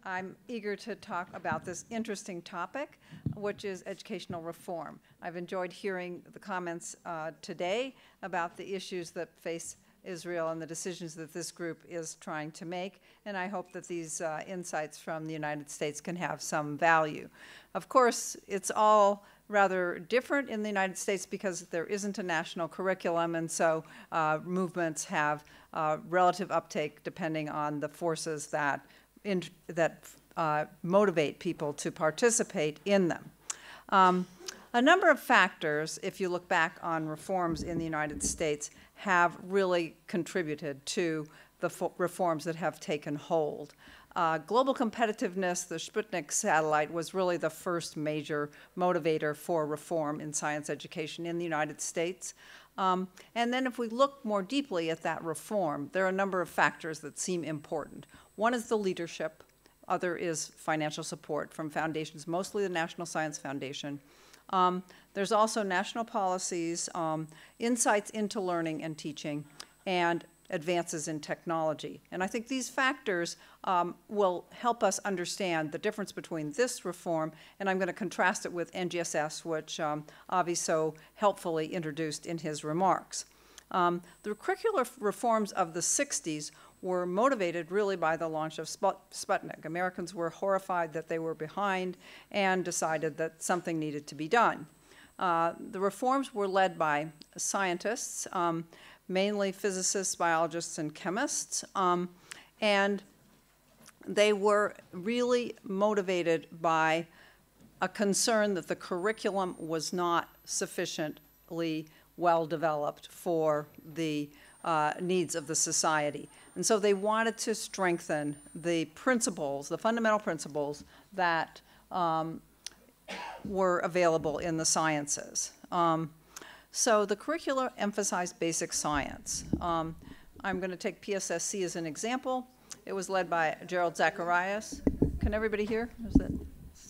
I'm eager to talk about this interesting topic, which is educational reform. I've enjoyed hearing the comments today about the issues that face Israel and the decisions that this group is trying to make, and I hope that these insights from the United States can have some value. Of course, it's all rather different in the United States because there isn't a national curriculum, and so movements have relative uptake depending on the forces that motivate people to participate in them. A number of factors, if you look back on reforms in the United States, have really contributed to the reforms that have taken hold. Global competitiveness, the Sputnik satellite, was really the first major motivator for reform in science education in the United States. And then if we look more deeply at that reform, there are a number of factors that seem important. One is the leadership. Other is financial support from foundations, mostly the National Science Foundation. There's also national policies, insights into learning and teaching, and advances in technology. And I think these factors will help us understand the difference between this reform, and I'm going to contrast it with Ngss, which Avi so helpfully introduced in his remarks. The curricular reforms of the 60s were motivated really by the launch of Sputnik. Americans were horrified that they were behind and decided that something needed to be done. The reforms were led by scientists, mainly physicists, biologists, and chemists, and they were really motivated by a concern that the curriculum was not sufficiently well developed for the needs of the society. And so they wanted to strengthen the principles, the fundamental principles that were available in the sciences. So the curricula emphasized basic science. I'm going to take PSSC as an example. It was led by Gerald Zacharias. Can everybody hear? Is it?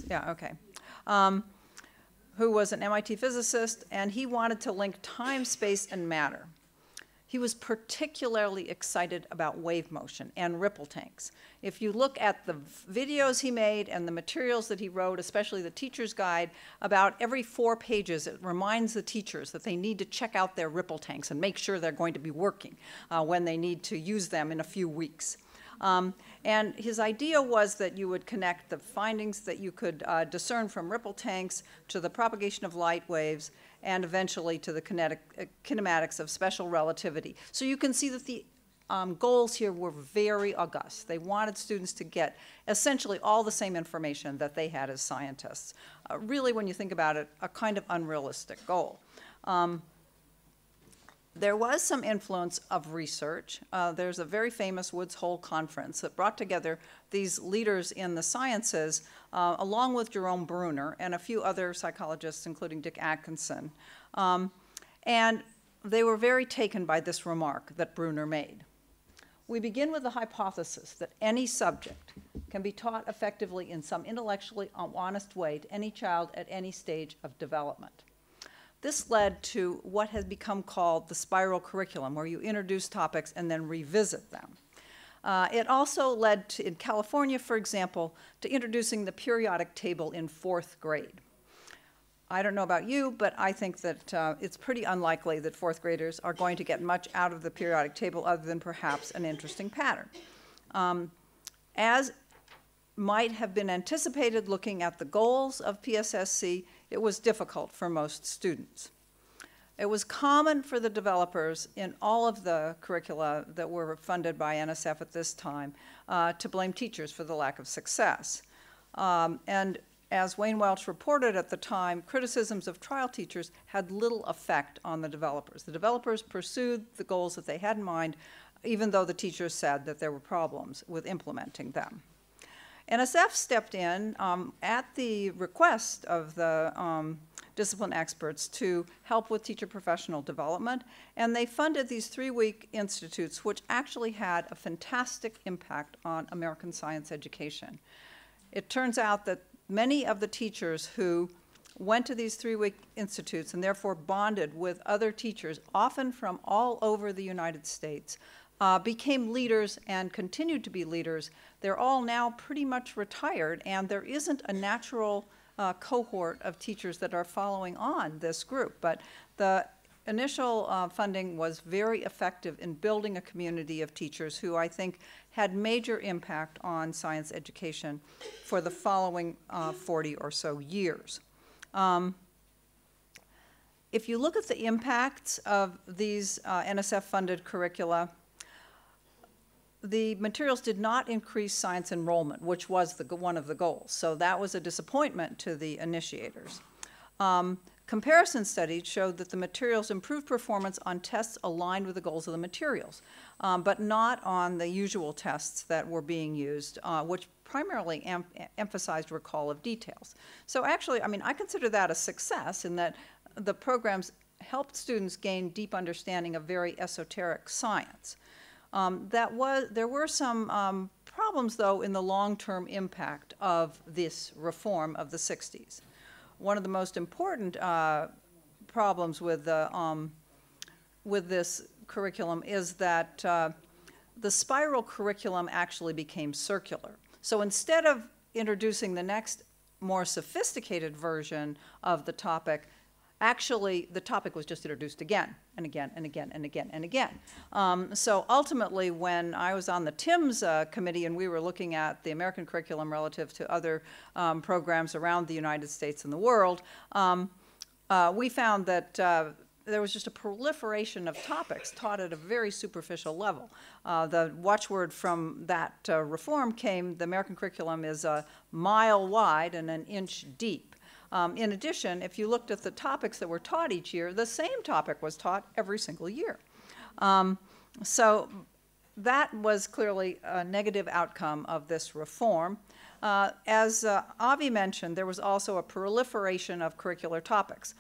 Yeah, okay. Who was an MIT physicist, and he wanted to link time, space, and matter. He was particularly excited about wave motion and ripple tanks. If you look at the videos he made and the materials that he wrote, especially the teacher's guide, about every 4 pages, it reminds the teachers that they need to check out their ripple tanks and make sure they're going to be working when they need to use them in a few weeks. And his idea was that you would connect the findings that you could discern from ripple tanks to the propagation of light waves and eventually to the kinematics of special relativity. So you can see that the goals here were very august. They wanted students to get essentially all the same information that they had as scientists. Really, when you think about it, a kind of unrealistic goal. There was some influence of research. There's a very famous Woods Hole conference that brought together these leaders in the sciences, along with Jerome Bruner and a few other psychologists, including Dick Atkinson. And they were very taken by this remark that Bruner made. We begin with the hypothesis that any subject can be taught effectively in some intellectually honest way to any child at any stage of development. This led to what has become called the spiral curriculum, where you introduce topics and then revisit them. It also led to, in California, for example, to introducing the periodic table in 4th grade. I don't know about you, but I think that it's pretty unlikely that 4th graders are going to get much out of the periodic table other than perhaps an interesting pattern. As might have been anticipated looking at the goals of PSSC, it was difficult for most students. It was common for the developers in all of the curricula that were funded by NSF at this time to blame teachers for the lack of success. And as Wayne Welch reported at the time, criticisms of trial teachers had little effect on the developers. The developers pursued the goals that they had in mind, even though the teachers said that there were problems with implementing them. NSF stepped in at the request of the discipline experts to help with teacher professional development, and they funded these 3-week institutes, which actually had a fantastic impact on American science education. It turns out that many of the teachers who went to these 3-week institutes and therefore bonded with other teachers, often from all over the United States, became leaders and continued to be leaders. They're all now pretty much retired, and there isn't a natural cohort of teachers that are following on this group. But the initial funding was very effective in building a community of teachers who I think had major impact on science education for the following 40 or so years. If you look at the impacts of these NSF-funded curricula, the materials did not increase science enrollment, which was one of the goals. So that was a disappointment to the initiators. Comparison studies showed that the materials improved performance on tests aligned with the goals of the materials, but not on the usual tests that were being used, which primarily emphasized recall of details. So actually, I mean, I consider that a success in that the programs helped students gain deep understanding of very esoteric science. There were some problems, though, in the long-term impact of this reform of the 60s. One of the most important problems with this curriculum is that the spiral curriculum actually became circular. So instead of introducing the next more sophisticated version of the topic, actually the topic was just introduced again and again and again and again and again. So ultimately, when I was on the TIMS committee and we were looking at the American curriculum relative to other programs around the United States and the world, we found that there was just a proliferation of topics taught at a very superficial level. The watchword from that reform came, the American curriculum is a mile wide and an inch deep. In addition, if you looked at the topics that were taught each year, the same topic was taught every single year. So that was clearly a negative outcome of this reform. As Avi mentioned, there was also a proliferation of curricular topics.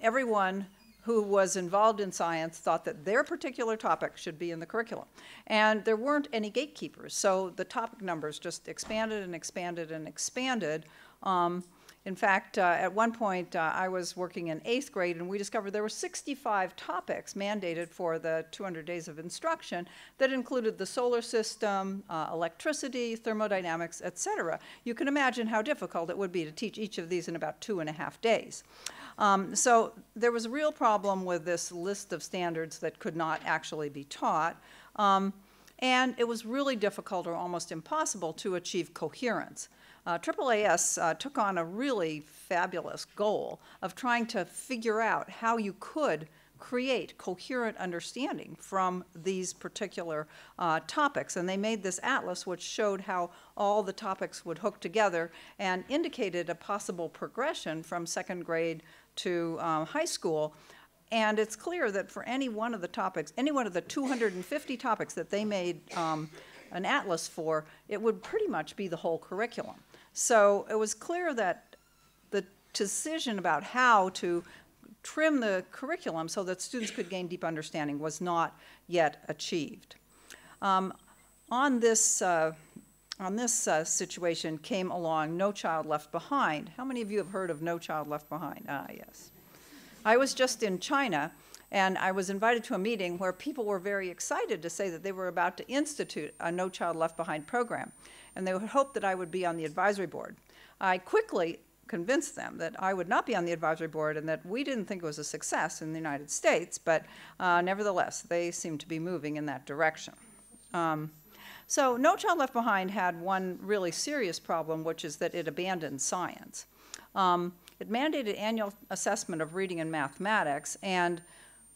Everyone who was involved in science thought that their particular topic should be in the curriculum. And there weren't any gatekeepers, so the topic numbers just expanded and expanded and expanded. In fact, at one point, I was working in 8th grade, and we discovered there were 65 topics mandated for the 200 days of instruction that included the solar system, electricity, thermodynamics, et cetera. You can imagine how difficult it would be to teach each of these in about 2.5 days. So there was a real problem with this list of standards that could not actually be taught. And it was really difficult or almost impossible to achieve coherence. AAAS took on a really fabulous goal of trying to figure out how you could create coherent understanding from these particular topics. And they made this atlas which showed how all the topics would hook together and indicated a possible progression from 2nd grade to high school. And it's clear that for any one of the topics, any one of the 250 topics that they made an atlas for, it would pretty much be the whole curriculum. So it was clear that the decision about how to trim the curriculum so that students could gain deep understanding was not yet achieved. On this situation came along No Child Left Behind. How many of you have heard of No Child Left Behind? Ah, yes. I was just in China, and I was invited to a meeting where people were very excited to say that they were about to institute a No Child Left Behind program, and they would hope that I would be on the advisory board. I quickly convinced them that I would not be on the advisory board and that we didn't think it was a success in the United States, but nevertheless, they seemed to be moving in that direction. So No Child Left Behind had one really serious problem, which is that it abandoned science. It mandated annual assessment of reading and mathematics and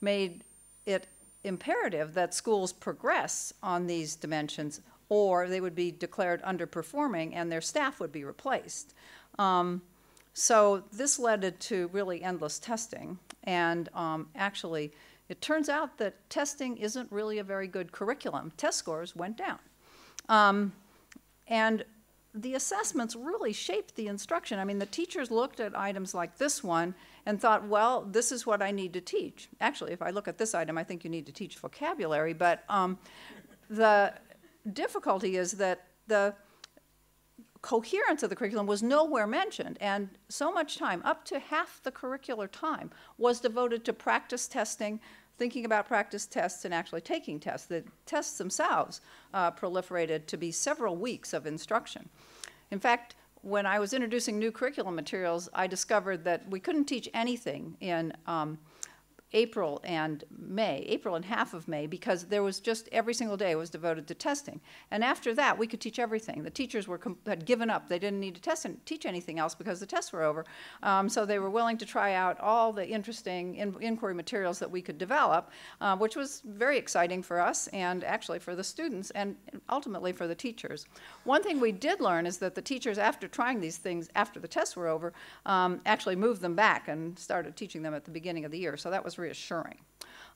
made it imperative that schools progress on these dimensions, or they would be declared underperforming and their staff would be replaced. So this led to really endless testing, and actually it turns out that testing isn't really a very good curriculum. Test scores went down. And the assessments really shaped the instruction. I mean, the teachers looked at items like this one and thought, well, this is what I need to teach. Actually, if I look at this item, I think you need to teach vocabulary, but the difficulty is that the coherence of the curriculum was nowhere mentioned, and so much time, up to half the curricular time, was devoted to practice testing thinking about practice tests and actually taking tests. The tests themselves proliferated to be several weeks of instruction. In fact, when I was introducing new curriculum materials, I discovered that we couldn't teach anything in April and half of May, because there was just every single day was devoted to testing. And after that, we could teach everything. The teachers had given up. They didn't need to teach anything else because the tests were over. So they were willing to try out all the interesting inquiry materials that we could develop, which was very exciting for us and actually for the students and ultimately for the teachers. One thing we did learn is that the teachers, after trying these things after the tests were over, actually moved them back and started teaching them at the beginning of the year. So that was reassuring.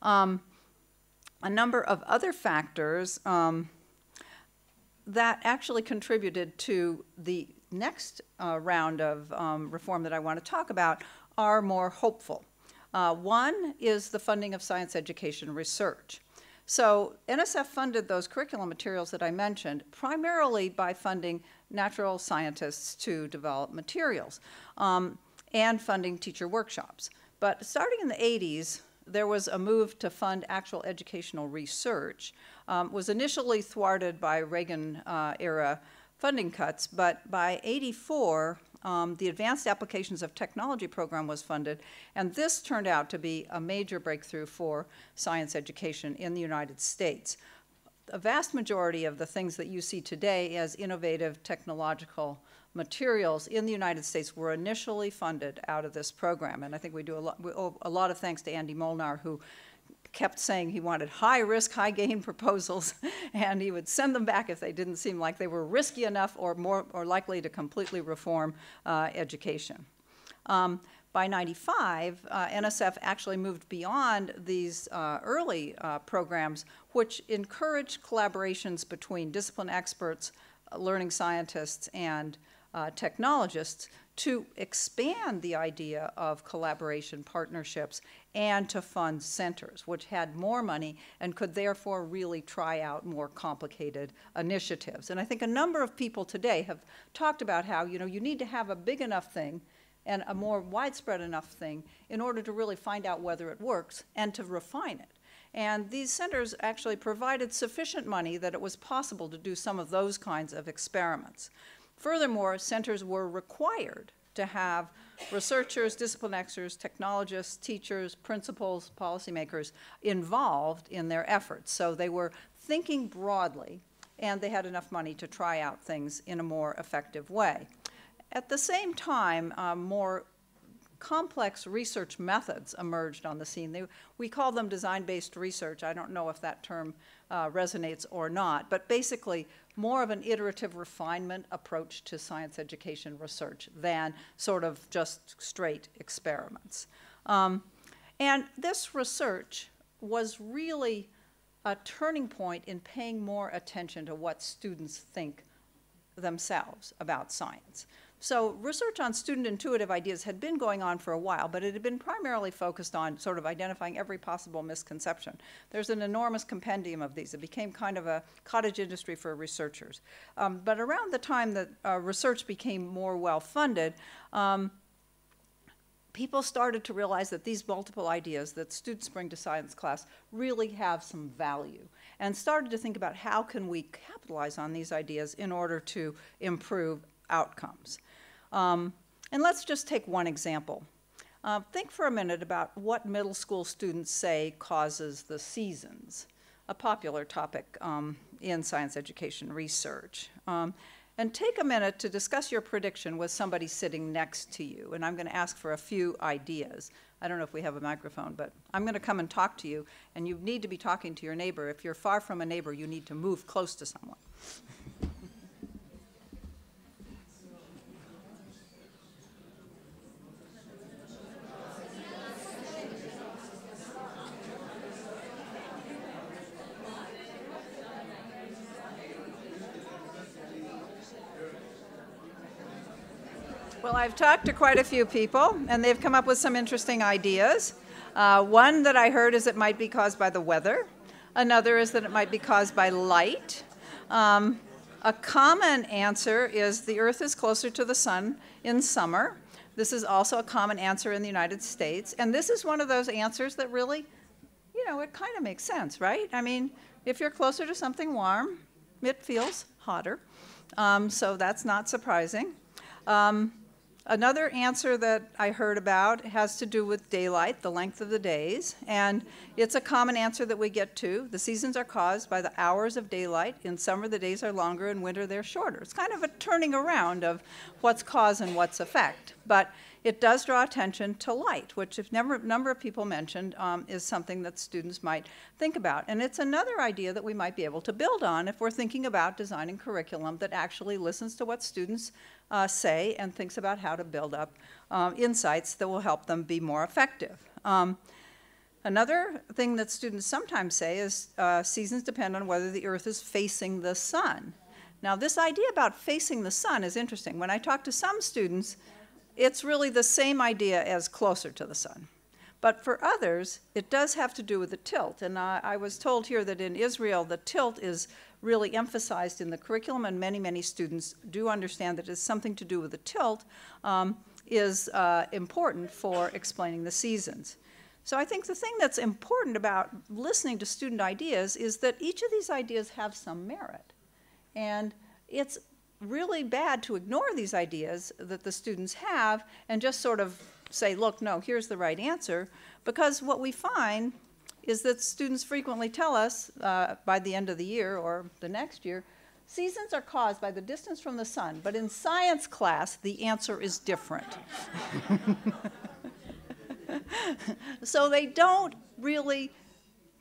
A number of other factors that actually contributed to the next round of reform that I want to talk about are more hopeful. One is the funding of science education research. So NSF funded those curriculum materials that I mentioned primarily by funding natural scientists to develop materials and funding teacher workshops. But starting in the 80s, there was a move to fund actual educational research. Was initially thwarted by Reagan-era funding cuts, but by '84, the Advanced Applications of Technology program was funded, and this turned out to be a major breakthrough for science education in the United States. A vast majority of the things that you see today as innovative technological materials in the United States were initially funded out of this program. And I think we owe a lot of thanks to Andy Molnar, who kept saying he wanted high-risk, high-gain proposals, and he would send them back if they didn't seem like they were risky enough or likely to completely reform education. By '95, NSF actually moved beyond these early programs, which encouraged collaborations between discipline experts, learning scientists, and technologists to expand the idea of collaboration partnerships and to fund centers, which had more money and could therefore really try out more complicated initiatives. And I think a number of people today have talked about how, you need to have a big enough thing and a more widespread enough thing in order to really find out whether it works and to refine it. And these centers actually provided sufficient money that it was possible to do some of those kinds of experiments. Furthermore, centers were required to have researchers, discipline experts, technologists, teachers, principals, policymakers involved in their efforts. So they were thinking broadly, and they had enough money to try out things in a more effective way. At the same time, more complex research methods emerged on the scene. We call them design-based research. I don't know if that term resonates or not, but basically more of an iterative refinement approach to science education research than sort of just straight experiments. And this research was really a turning point in paying more attention to what students think themselves about science. So research on student intuitive ideas had been going on for a while, but it had been primarily focused on sort of identifying every possible misconception. There's an enormous compendium of these. It became kind of a cottage industry for researchers. But around the time that research became more well-funded, people started to realize that these multiple ideas that students bring to science class really have some value, and started to think about how can we capitalize on these ideas in order to improve outcomes. And let's just take one example. Think for a minute about what middle school students say causes the seasons, a popular topic in science education research. And take a minute to discuss your prediction with somebody sitting next to you. And I'm going to ask for a few ideas. I don't know if we have a microphone, but I'm going to come and talk to you, and you need to be talking to your neighbor. If you're far from a neighbor, you need to move close to someone. Well, I've talked to quite a few people, and they've come up with some interesting ideas. One that I heard is it might be caused by the weather. Another is that it might be caused by light. A common answer is the Earth is closer to the sun in summer. This is also a common answer in the United States. And this is one of those answers that really, know, it kind of makes sense, right? I mean, if you're closer to something warm, it feels hotter. So that's not surprising. Another answer that I heard about has to do with daylight, the length of the days, and it's a common answer that we get too. The seasons are caused by the hours of daylight. In summer, the days are longer, in winter, they're shorter. It's kind of a turning around of what's cause and what's effect, but it does draw attention to light, which a number of people mentioned is something that students might think about. And it's another idea that we might be able to build on if we're thinking about designing curriculum that actually listens to what students say and thinks about how to build up insights that will help them be more effective. Another thing that students sometimes say is seasons depend on whether the Earth is facing the sun. Now, this idea about facing the sun is interesting. When I talk to some students, it's really the same idea as closer to the sun. But for others, it does have to do with the tilt. And I was told here that in Israel, the tilt is really emphasized in the curriculum, and many, many students do understand that it's something to do with the tilt is important for explaining the seasons. So I think the thing that's important about listening to student ideas is that each of these ideas have some merit. And it's really bad to ignore these ideas that the students have and just sort of say, look, no, here's the right answer, because what we find is that students frequently tell us by the end of the year or the next year, seasons are caused by the distance from the sun, but in science class, the answer is different. So they don't really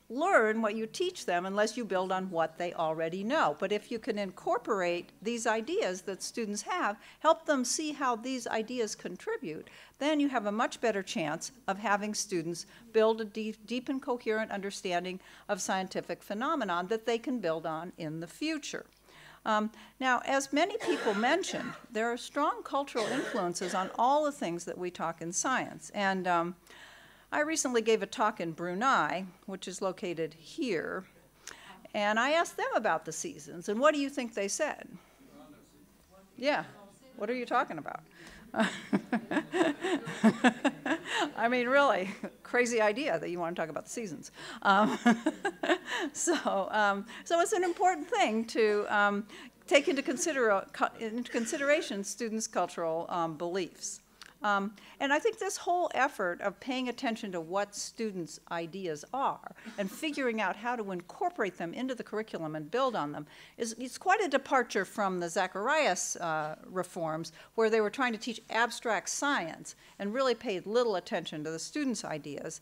learn what you teach them unless you build on what they already know. But if you can incorporate these ideas that students have, help them see how these ideas contribute, then you have a much better chance of having students build a deep and coherent understanding of scientific phenomenon that they can build on in the future. Now, as many people mentioned, there are strong cultural influences on all the things that we talk in science. And I recently gave a talk in Brunei, which is located here, and I asked them about the seasons, and what do you think they said? Yeah, what are you talking about? I mean, really, crazy idea that you want to talk about the seasons. So it's an important thing to take into consideration students' cultural beliefs. And I think this whole effort of paying attention to what students' ideas are and figuring out how to incorporate them into the curriculum and build on them it's quite a departure from the Zacharias reforms, where they were trying to teach abstract science and really paid little attention to the students' ideas.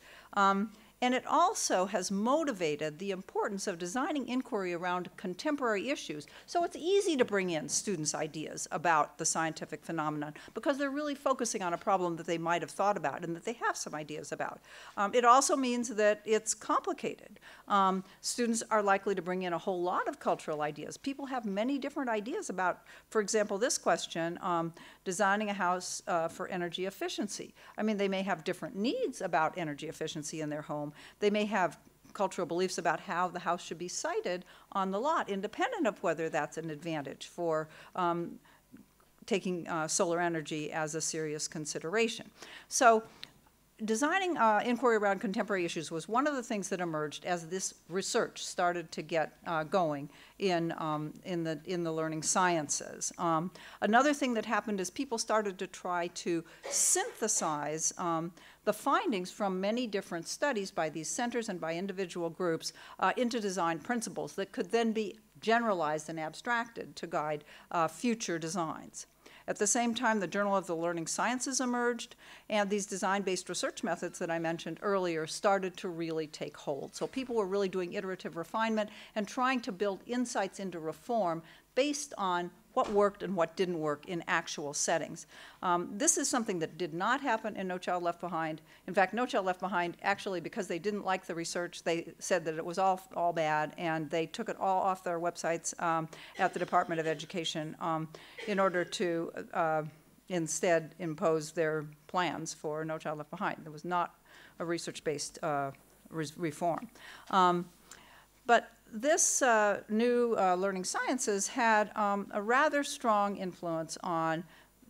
And it also has motivated the importance of designing inquiry around contemporary issues. So it's easy to bring in students' ideas about the scientific phenomenon because they're really focusing on a problem that they might have thought about and that they have some ideas about. It also means that it's complicated. Students are likely to bring in a whole lot of cultural ideas. People have many different ideas about, for example, this question, designing a house for energy efficiency. I mean, they may have different needs about energy efficiency in their home. They may have cultural beliefs about how the house should be sited on the lot, independent of whether that's an advantage for taking solar energy as a serious consideration. So designing inquiry around contemporary issues was one of the things that emerged as this research started to get going in the learning sciences. Another thing that happened is people started to try to synthesize the findings from many different studies by these centers and by individual groups into design principles that could then be generalized and abstracted to guide future designs. At the same time, the Journal of the Learning Sciences emerged, and these design-based research methods that I mentioned earlier started to really take hold. So people were really doing iterative refinement and trying to build insights into reform based on what worked and what didn't work in actual settings. This is something that did not happen in No Child Left Behind. In fact, No Child Left Behind, actually, because they didn't like the research, they said that it was all bad, and they took it all off their websites at the Department of Education in order to instead impose their plans for No Child Left Behind. There was not a research-based reform. But this new learning sciences had a rather strong influence on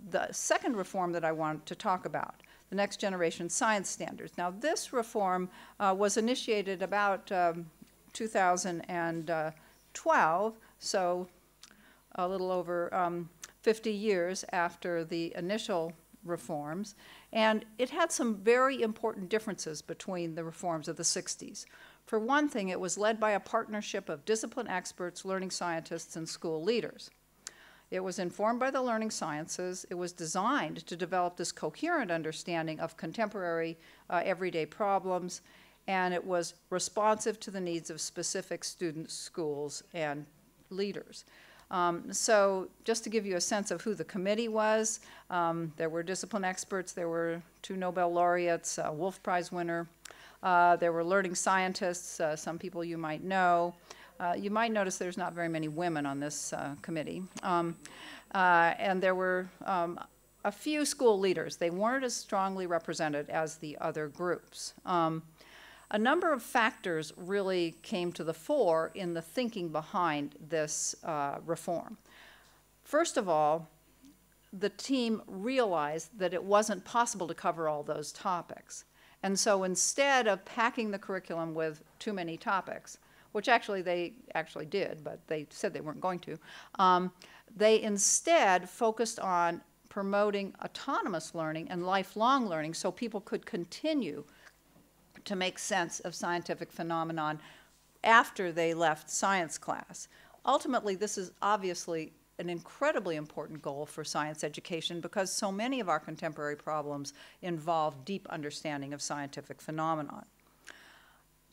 the second reform that I want to talk about. the next generation science standards. Now, this reform was initiated about 2012, so a little over 50 years after the initial reforms, and it had some very important differences between the reforms of the 60s. For one thing, it was led by a partnership of discipline experts, learning scientists, and school leaders. It was informed by the learning sciences. It was designed to develop this coherent understanding of contemporary everyday problems, and it was responsive to the needs of specific students, schools, and leaders. So just to give you a sense of who the committee was, there were discipline experts, there were 2 Nobel laureates, a Wolf Prize winner, there were learning scientists, some people you might know. You might notice there's not very many women on this committee. And there were a few school leaders. They weren't as strongly represented as the other groups. A number of factors really came to the fore in the thinking behind this reform. First of all, the team realized that it wasn't possible to cover all those topics. And so instead of packing the curriculum with too many topics, which actually they actually did, but they said they weren't going to, they instead focused on promoting autonomous learning and lifelong learning so people could continue to make sense of scientific phenomenon after they left science class. Ultimately, this is obviously an incredibly important goal for science education because so many of our contemporary problems involve deep understanding of scientific phenomenon.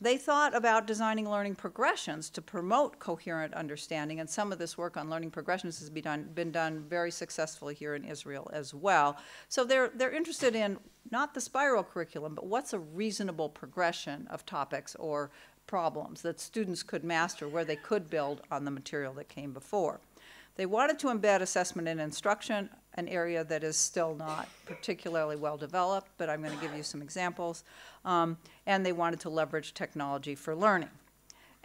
They thought about designing learning progressions to promote coherent understanding, and some of this work on learning progressions has been done very successfully here in Israel as well. So they're interested in not the spiral curriculum, but what's a reasonable progression of topics or problems that students could master where they could build on the material that came before. They wanted to embed assessment in instruction, an area that is still not particularly well developed, but I'm going to give you some examples. And they wanted to leverage technology for learning.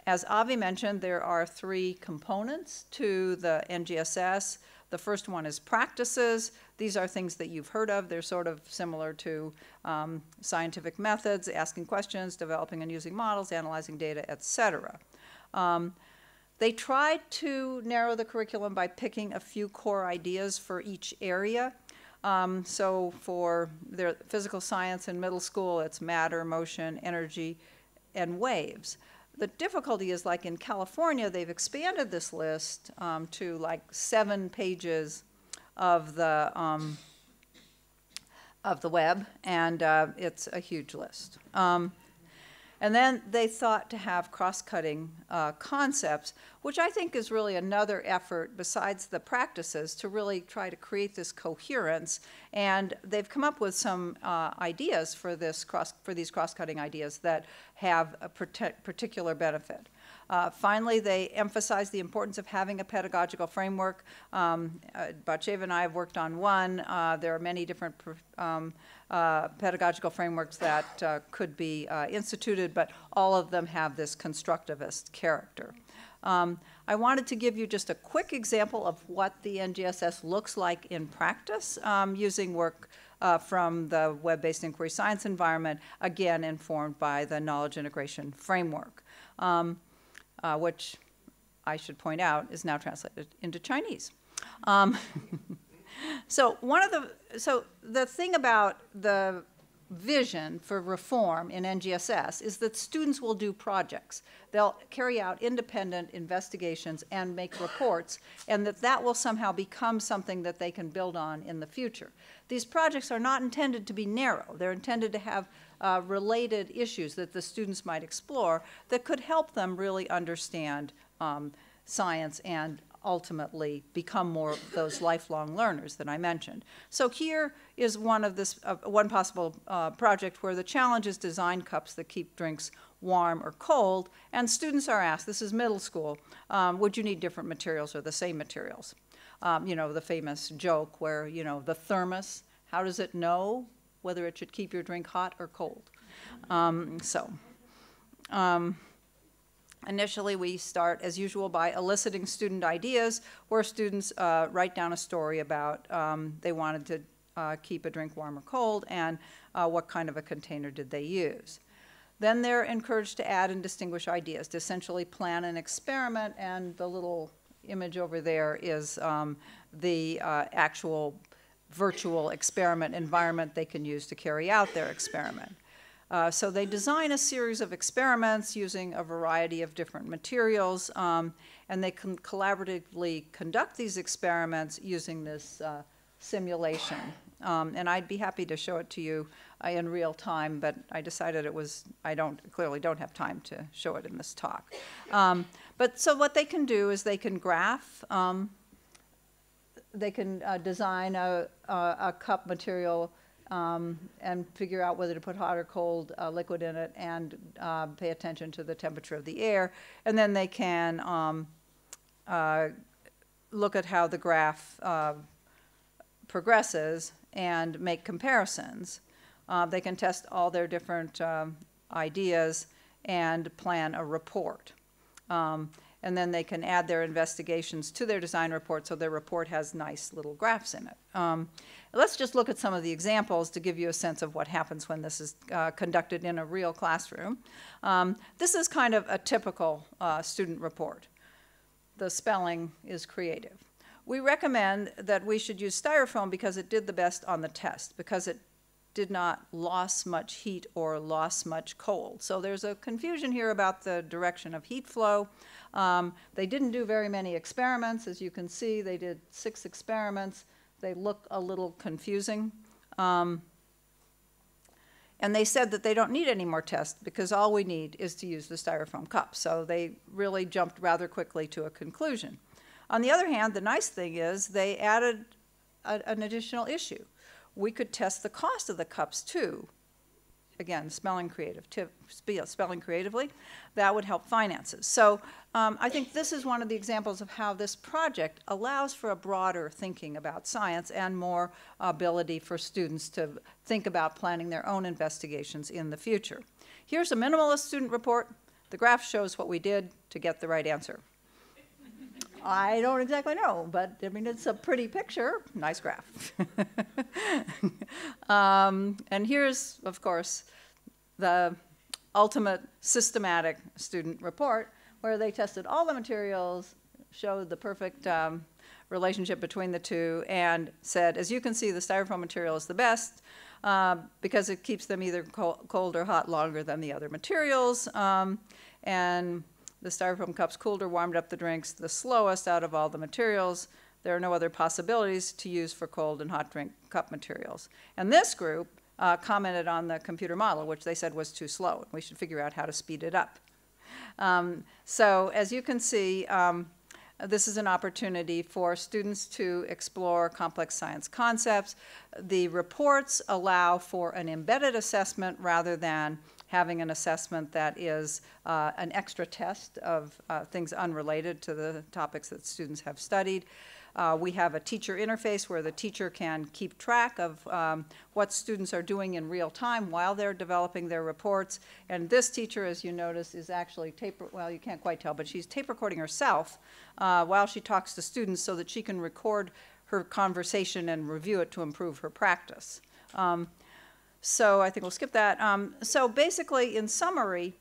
As Avi mentioned, there are 3 components to the NGSS. The first one is practices. These are things that you've heard of. They're sort of similar to scientific methods, asking questions, developing and using models, analyzing data, etc. They tried to narrow the curriculum by picking a few core ideas for each area. So for their physical science in middle school, it's matter, motion, energy, and waves. The difficulty is, like in California, they've expanded this list to like 7 pages of the web, and it's a huge list. And then they thought to have cross-cutting concepts, which I think is really another effort besides the practices to really try to create this coherence. And they've come up with some ideas for these cross-cutting ideas that have a particular benefit. Finally, they emphasize the importance of having a pedagogical framework. Batsheva and I have worked on one. There are many different pedagogical frameworks that could be instituted, but all of them have this constructivist character. I wanted to give you just a quick example of what the NGSS looks like in practice using work from the web-based inquiry science environment, again informed by the knowledge integration framework, which I should point out is now translated into Chinese. So the thing about the vision for reform in NGSS is that students will do projects. They'll carry out independent investigations and make reports, and that will somehow become something that they can build on in the future. These projects are not intended to be narrow. They're intended to have related issues that the students might explore that could help them really understand science and ultimately become more of those lifelong learners that I mentioned. So here is one possible project where the challenge is design cups that keep drinks warm or cold, and students are asked, this is middle school, would you need different materials or the same materials? You know, the famous joke where, you know, the thermos, how does it know whether it should keep your drink hot or cold? Initially, we start, as usual, by eliciting student ideas, where students write down a story about they wanted to keep a drink warm or cold, and what kind of a container did they use. Then they're encouraged to add and distinguish ideas, to essentially plan an experiment, and the little image over there is the actual virtual experiment environment they can use to carry out their experiment. So they design a series of experiments using a variety of different materials, and they can collaboratively conduct these experiments using this simulation. And I'd be happy to show it to you in real time, but I decided clearly don't have time to show it in this talk. But so what they can do is they can graph, they can design a cup material and figure out whether to put hot or cold liquid in it, and pay attention to the temperature of the air. And then they can look at how the graph progresses and make comparisons. They can test all their different ideas and plan a report. And then they can add their investigations to their design report, so their report has nice little graphs in it. Let's just look at some of the examples to give you a sense of what happens when this is conducted in a real classroom. This is kind of a typical student report. The spelling is creative. We recommend that we should use styrofoam because it did the best on the test, because it did not lose much heat or lost much cold. So there's a confusion here about the direction of heat flow. They didn't do very many experiments. As you can see, they did 6 experiments. They look a little confusing. And they said that they don't need any more tests because all we need is to use the styrofoam cup. So they really jumped rather quickly to a conclusion. On the other hand, the nice thing is they added an additional issue. We could test the cost of the cups too. Again, spelling creatively, that would help finances. So I think this is one of the examples of how this project allows for a broader thinking about science and more ability for students to think about planning their own investigations in the future. Here's a minimalist student report. The graph shows what we did to get the right answer. I don't exactly know, but I mean, it's a pretty picture. Nice graph. And here's, of course, the ultimate systematic student report, where they tested all the materials, showed the perfect relationship between the two, and said, as you can see, the styrofoam material is the best because it keeps them either cold or hot longer than the other materials. And the styrofoam cups cooled or warmed up the drinks the slowest out of all the materials. There are no other possibilities to use for cold and hot drink cup materials. And this group commented on the computer model, which they said was too slow. We should figure out how to speed it up. So as you can see, this is an opportunity for students to explore complex science concepts. The reports allow for an embedded assessment rather than having an assessment that is an extra test of things unrelated to the topics that students have studied. We have a teacher interface where the teacher can keep track of what students are doing in real time while they're developing their reports. And this teacher, as you notice, is actually well, you can't quite tell, but she's tape recording herself while she talks to students so that she can record her conversation and review it to improve her practice. So I think we'll skip that. So basically, in summary,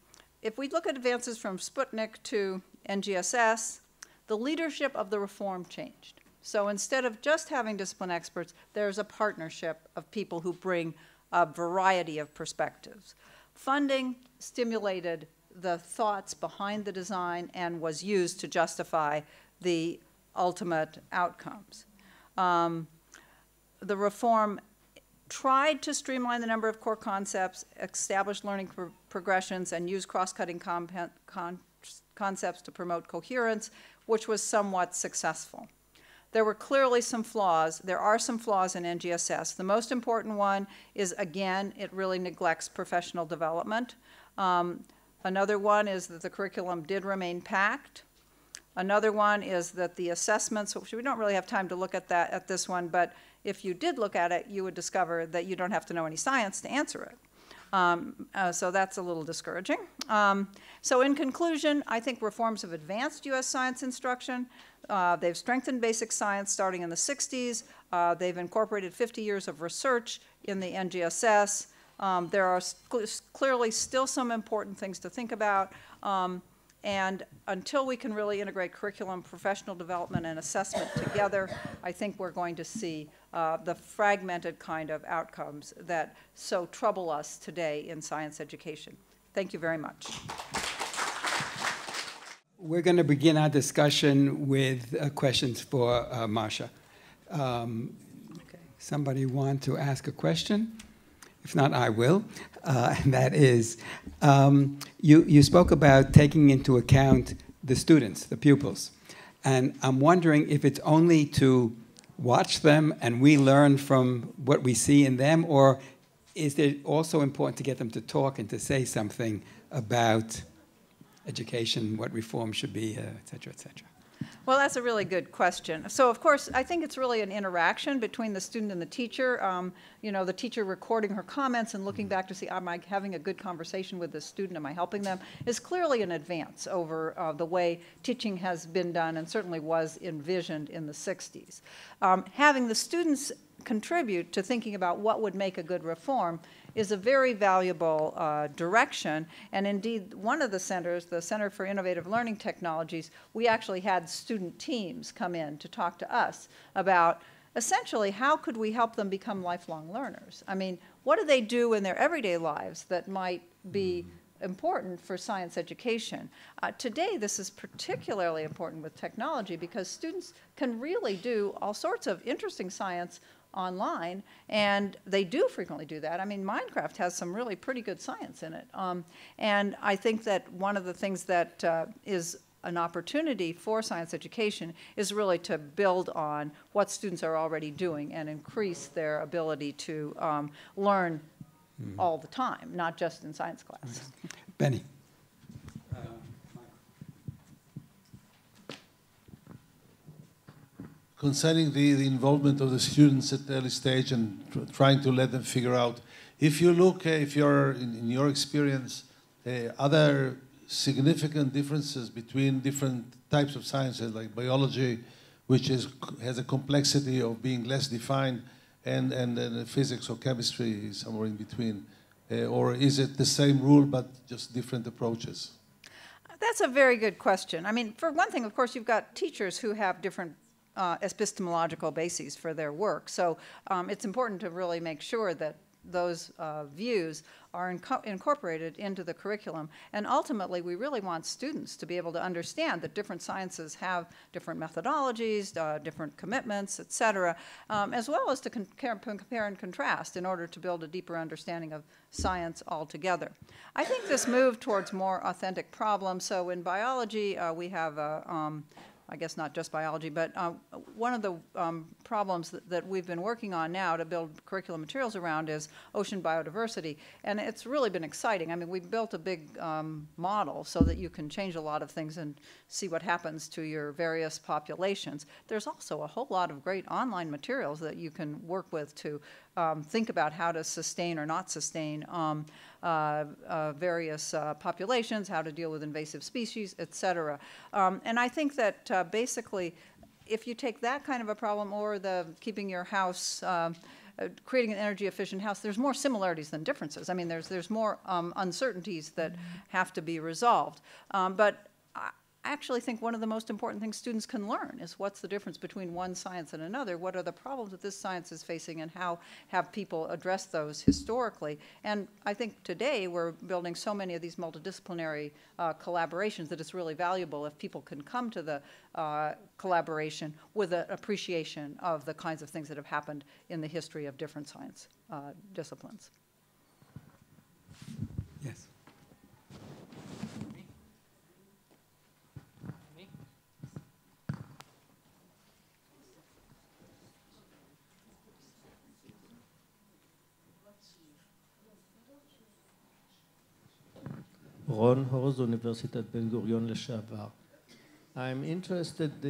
if we look at advances from Sputnik to Ngss, the leadership of the reform changed. So instead of just having discipline experts, there's a partnership of people who bring a variety of perspectives. Funding stimulated the thoughts behind the design and was used to justify the ultimate outcomes. The reform tried to streamline the number of core concepts, establish learning progressions, and use cross-cutting concepts to promote coherence, which was somewhat successful. There were clearly some flaws. There are some flaws in NGSS. The most important one is, again, it really neglects professional development. Another one is that the curriculum did remain packed. Another one is that the assessments, which we don't really have time to look at that at this one, but if you did look at it, you would discover that you don't have to know any science to answer it. So that's a little discouraging. So in conclusion, I think reforms have advanced U.S. science instruction. They've strengthened basic science starting in the 60s. They've incorporated 50 years of research in the NGSS. There are clearly still some important things to think about. And until we can really integrate curriculum, professional development, and assessment together, I think we're going to see the fragmented kind of outcomes that so trouble us today in science education. Thank you very much. We're going to begin our discussion with questions for Marsha. Okay. Somebody want to ask a question? If not, I will. And that is, you spoke about taking into account the students, the pupils. And I'm wondering if it's only to watch them and we learn from what we see in them, or is it also important to get them to talk and to say something about education, what reform should be, et cetera, et cetera? Well, that's a really good question. So, of course, I think it's really an interaction between the student and the teacher. You know, the teacher recording her comments and looking back to see, am I having a good conversation with the student? Am I helping them? Is clearly an advance over the way teaching has been done and certainly was envisioned in the 60s. Having the students contribute to thinking about what would make a good reform is a very valuable direction. And indeed, one of the centers, the Center for Innovative Learning Technologies, we actually had student teams come in to talk to us about essentially how could we help them become lifelong learners. I mean, what do they do in their everyday lives that might be important for science education? Today, this is particularly important with technology because students can really do all sorts of interesting science online, and they do frequently do that. I mean, Minecraft has some really pretty good science in it. And I think that one of the things that is an opportunity for science education is really to build on what students are already doing and increase their ability to learn all the time, not just in science class. Benny. Concerning the involvement of the students at the early stage and trying to let them figure out, if you look, if you're in your experience, other significant differences between different types of sciences like biology, which has a complexity of being less defined, and physics or chemistry somewhere in between, or is it the same rule but just different approaches? That's a very good question. I mean, for one thing, of course, you've got teachers who have different epistemological bases for their work. So it's important to really make sure that those views are incorporated into the curriculum. And ultimately, we really want students to be able to understand that different sciences have different methodologies, different commitments, et cetera, as well as to compare and contrast in order to build a deeper understanding of science altogether. I think this move towards more authentic problems. So in biology, we have I guess not just biology, but one of the problems that we've been working on now to build curriculum materials around is ocean biodiversity. And it's really been exciting. I mean, we built a big model so that you can change a lot of things and see what happens to your various populations. There's also a whole lot of great online materials that you can work with to think about how to sustain or not sustain various populations, how to deal with invasive species, et cetera. And I think that basically, if you take that kind of a problem or the keeping your house, creating an energy efficient house, there's more similarities than differences. I mean, there's more uncertainties that have to be resolved. But I actually think one of the most important things students can learn is what's the difference between one science and another, what are the problems that this science is facing, and how have people addressed those historically. And I think today we're building so many of these multidisciplinary collaborations that it's really valuable if people can come to the collaboration with an appreciation of the kinds of things that have happened in the history of different science disciplines. Yes. רון הורז, אוניברסיטת בן גוריון לשעבר. I'm interested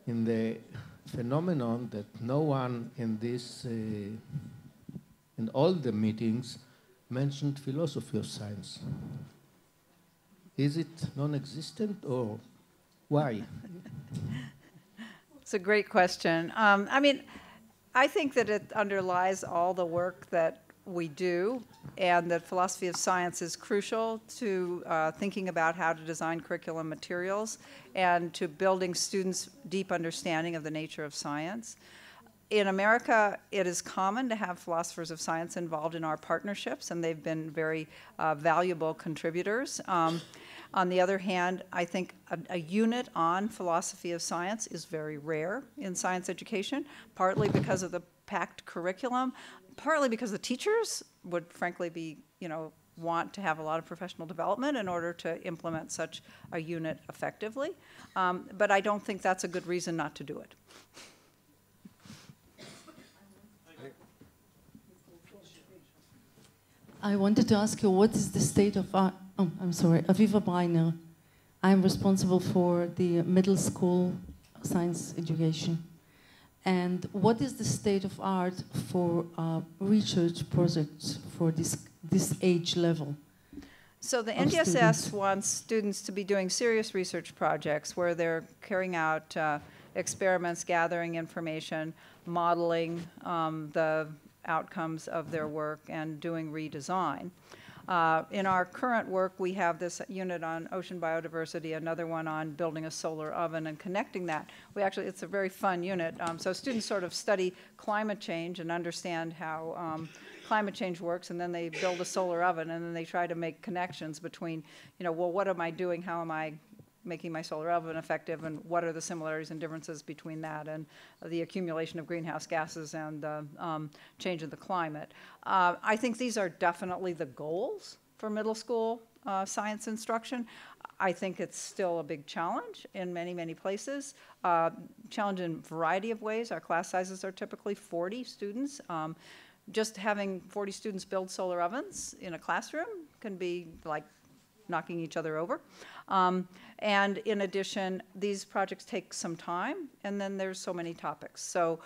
in the phenomenon that no one in this, in all the meetings, mentioned philosophy of science. Is it non-existent or why? It's a great question. I mean, I think that it underlies all the work that we do, and that philosophy of science is crucial to thinking about how to design curriculum materials and to building students' deep understanding of the nature of science. In America, it is common to have philosophers of science involved in our partnerships, and they've been very valuable contributors. On the other hand, I think a unit on philosophy of science is very rare in science education, partly because of the packed curriculum, partly because the teachers would frankly be, want to have a lot of professional development in order to implement such a unit effectively. But I don't think that's a good reason not to do it. I wanted to ask you, what is the state of art? Oh, I'm sorry, Aviva Breiner. I'm responsible for the middle school science education. And what is the state of art for research projects for this age level? So the NGSS wants students to be doing serious research projects where they're carrying out experiments, gathering information, modeling the outcomes of their work, and doing redesign. In our current work, we have this unit on ocean biodiversity, another one on building a solar oven and connecting that. It's a very fun unit. So students sort of study climate change and understand how climate change works, and then they build a solar oven, and then they try to make connections between, well, what am I doing? How am I making my solar oven effective, and what are the similarities and differences between that and the accumulation of greenhouse gases and the change in the climate. I think these are definitely the goals for middle school science instruction. I think it's still a big challenge in many, many places. Challenge in a variety of ways. Our class sizes are typically 40 students. Just having 40 students build solar ovens in a classroom can be like knocking each other over. And in addition, these projects take some time, and then there's so many topics. So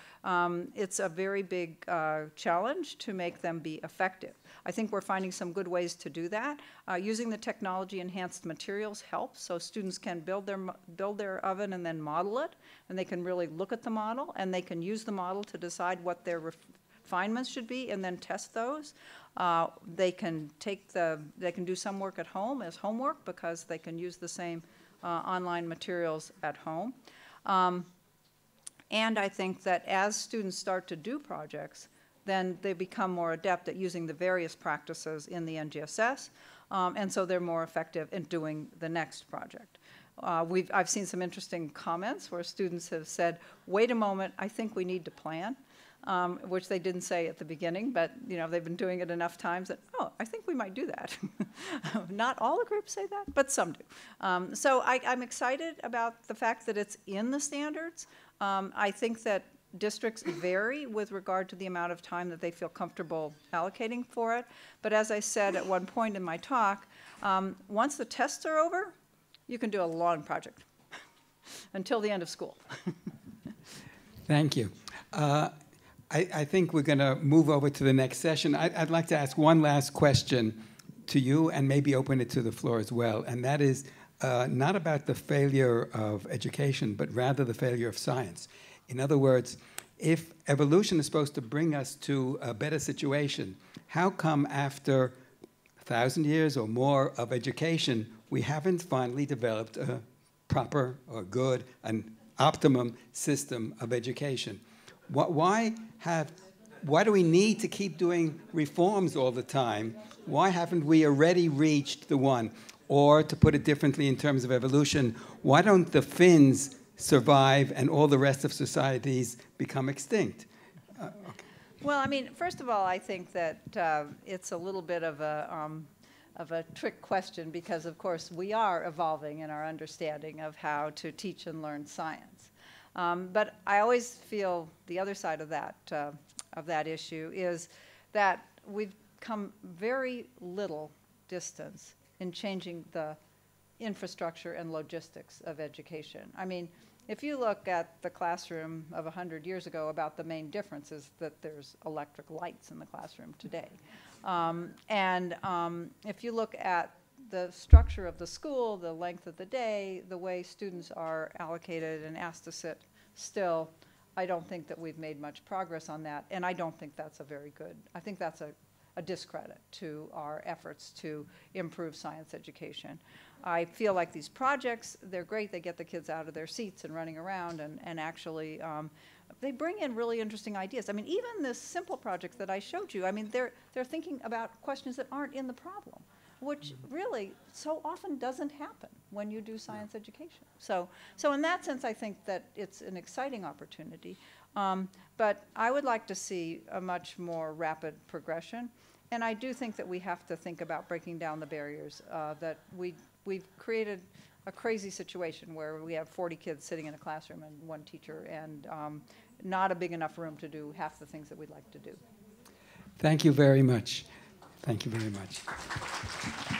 it's a very big challenge to make them be effective. I think we're finding some good ways to do that. Using the technology-enhanced materials helps, so students can build their oven and then model it, and they can really look at the model, and they can use the model to decide what their refinements should be, and then test those. They can do some work at home as homework because they can use the same online materials at home. And I think that as students start to do projects, then they become more adept at using the various practices in the NGSS, and so they're more effective in doing the next project. I've seen some interesting comments where students have said, wait a moment, I think we need to plan. Which they didn't say at the beginning, but they've been doing it enough times that, oh, I think we might do that. Not all the groups say that, but some do. So I'm excited about the fact that it's in the standards. I think that districts vary with regard to the amount of time that they feel comfortable allocating for it. But as I said at one point in my talk, once the tests are over, you can do a long project until the end of school. Thank you. I think we're going to move over to the next session. I'd like to ask one last question to you and maybe open it to the floor as well, and that is not about the failure of education, but rather the failure of science. In other words, if evolution is supposed to bring us to a better situation, how come after 1,000 years or more of education, we haven't finally developed a proper or good and optimum system of education? Why do we need to keep doing reforms all the time? Why haven't we already reached the one? Or to put it differently in terms of evolution, why don't the Finns survive and all the rest of societies become extinct? Okay. Well, I mean, first of all, I think that it's a little bit of a trick question because, of course, we are evolving in our understanding of how to teach and learn science. But I always feel the other side of that issue is that we've come very little distance in changing the infrastructure and logistics of education. I mean, if you look at the classroom of 100 years ago, about the main difference is that there's electric lights in the classroom today. If you look at the structure of the school, the length of the day, the way students are allocated and asked to sit still, I don't think that we've made much progress on that, and I don't think that's a very good, I think that's a discredit to our efforts to improve science education. I feel like these projects, they're great, they get the kids out of their seats and running around, and actually they bring in really interesting ideas. I mean, even this simple project that I showed you, I mean, they're thinking about questions that aren't in the problem, which really so often doesn't happen when you do science education. So in that sense, I think that it's an exciting opportunity. But I would like to see a much more rapid progression. And I do think that we have to think about breaking down the barriers, that we've created a crazy situation where we have 40 kids sitting in a classroom and one teacher, and not a big enough room to do half the things that we'd like to do. Thank you very much. Thank you very much.